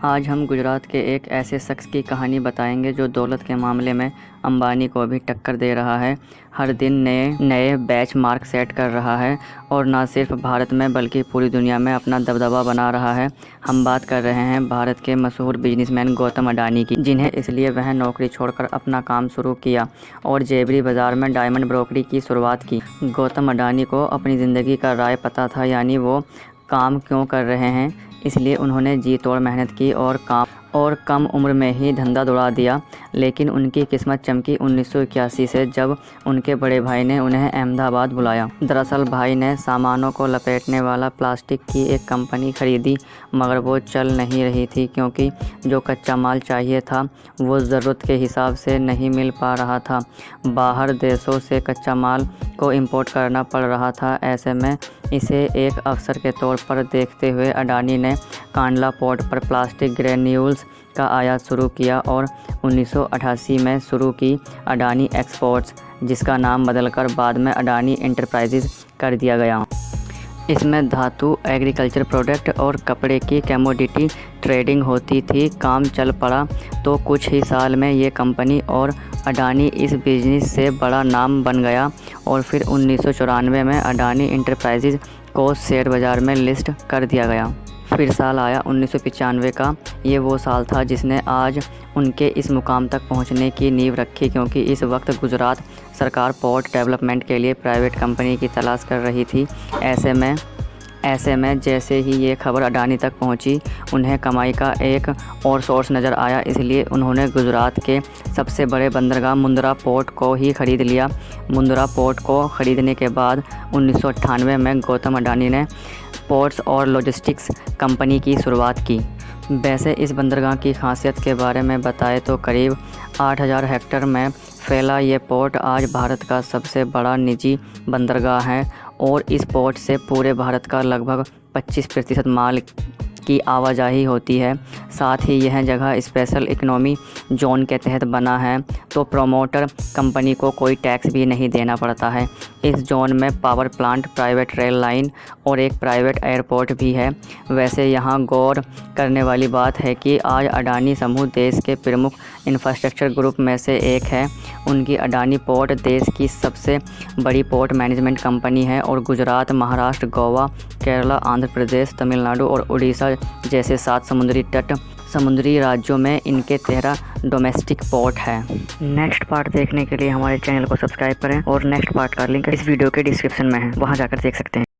आज हम गुजरात के एक ऐसे शख्स की कहानी बताएंगे जो दौलत के मामले में अंबानी को भी टक्कर दे रहा है। हर दिन नए नए बेंचमार्क सेट कर रहा है और न सिर्फ भारत में बल्कि पूरी दुनिया में अपना दबदबा बना रहा है। हम बात कर रहे हैं भारत के मशहूर बिजनेसमैन गौतम अडानी की, जिन्हें इसलिए वह नौकरी छोड़कर अपना काम शुरू किया और जेवरी बाज़ार में डायमंड ब्रोकरी की शुरुआत की। गौतम अडानी को अपनी ज़िंदगी का राज पता था, यानी वो काम क्यों कर रहे हैं, इसलिए उन्होंने जी तोड़ मेहनत की और कम उम्र में ही धंधा दौड़ा दिया। लेकिन उनकी किस्मत चमकी 1981 से, जब उनके बड़े भाई ने उन्हें अहमदाबाद बुलाया। दरअसल भाई ने सामानों को लपेटने वाला प्लास्टिक की एक कंपनी खरीदी, मगर वो चल नहीं रही थी क्योंकि जो कच्चा माल चाहिए था वो ज़रूरत के हिसाब से नहीं मिल पा रहा था। बाहर देशों से कच्चा माल को इंपोर्ट करना पड़ रहा था। ऐसे में इसे एक अवसर के तौर पर देखते हुए अडानी ने कांडला पोर्ट पर प्लास्टिक ग्रेन्यूल्स का आयात शुरू किया और 1988 में शुरू की अडानी एक्सपोर्ट्स, जिसका नाम बदलकर बाद में अडानी एंटरप्राइजेज कर दिया गया। इसमें धातु, एग्रीकल्चर प्रोडक्ट और कपड़े की कमोडिटी ट्रेडिंग होती थी। काम चल पड़ा तो कुछ ही साल में ये कंपनी और अडानी इस बिजनेस से बड़ा नाम बन गया और फिर 1994 में अडानी एंटरप्राइजेज को शेयर बाज़ार में लिस्ट कर दिया गया। फिर साल आया 1995 का। ये वो साल था जिसने आज उनके इस मुकाम तक पहुंचने की नींव रखी, क्योंकि इस वक्त गुजरात सरकार पोर्ट डेवलपमेंट के लिए प्राइवेट कंपनी की तलाश कर रही थी। ऐसे में जैसे ही ये खबर अडानी तक पहुंची, उन्हें कमाई का एक और सोर्स नज़र आया। इसलिए उन्होंने गुजरात के सबसे बड़े बंदरगाह मुंद्रा पोर्ट को ही खरीद लिया। मुंद्रा पोर्ट को ख़रीदने के बाद 1998 में गौतम अडानी ने पोर्ट्स और लॉजिस्टिक्स कंपनी की शुरुआत की। वैसे इस बंदरगाह की खासियत के बारे में बताएं तो करीब 8000 हेक्टेयर में फैला ये पोर्ट आज भारत का सबसे बड़ा निजी बंदरगाह है और इस पोर्ट से पूरे भारत का लगभग 25% माल की आवाजाही होती है। साथ ही यह जगह स्पेशल इकोनॉमी जोन के तहत बना है, तो प्रोमोटर कंपनी को कोई टैक्स भी नहीं देना पड़ता है। इस जोन में power plant, private rail line और एक प्राइवेट एयरपोर्ट भी है। वैसे यहाँ गौर करने वाली बात है कि आज अडानी समूह देश के प्रमुख इंफ्रास्ट्रक्चर ग्रुप में से एक है। उनकी अडानी पोर्ट देश की सबसे बड़ी पोर्ट मैनेजमेंट कंपनी है और गुजरात, महाराष्ट्र, गोवा, केरला, आंध्र प्रदेश, तमिलनाडु और उड़ीसा जैसे 7 समुद्री राज्यों में इनके 13 डोमेस्टिक पोर्ट है। नेक्स्ट पार्ट देखने के लिए हमारे चैनल को सब्सक्राइब करें और नेक्स्ट पार्ट का लिंक इस वीडियो के डिस्क्रिप्शन में है, वहां जाकर देख सकते हैं।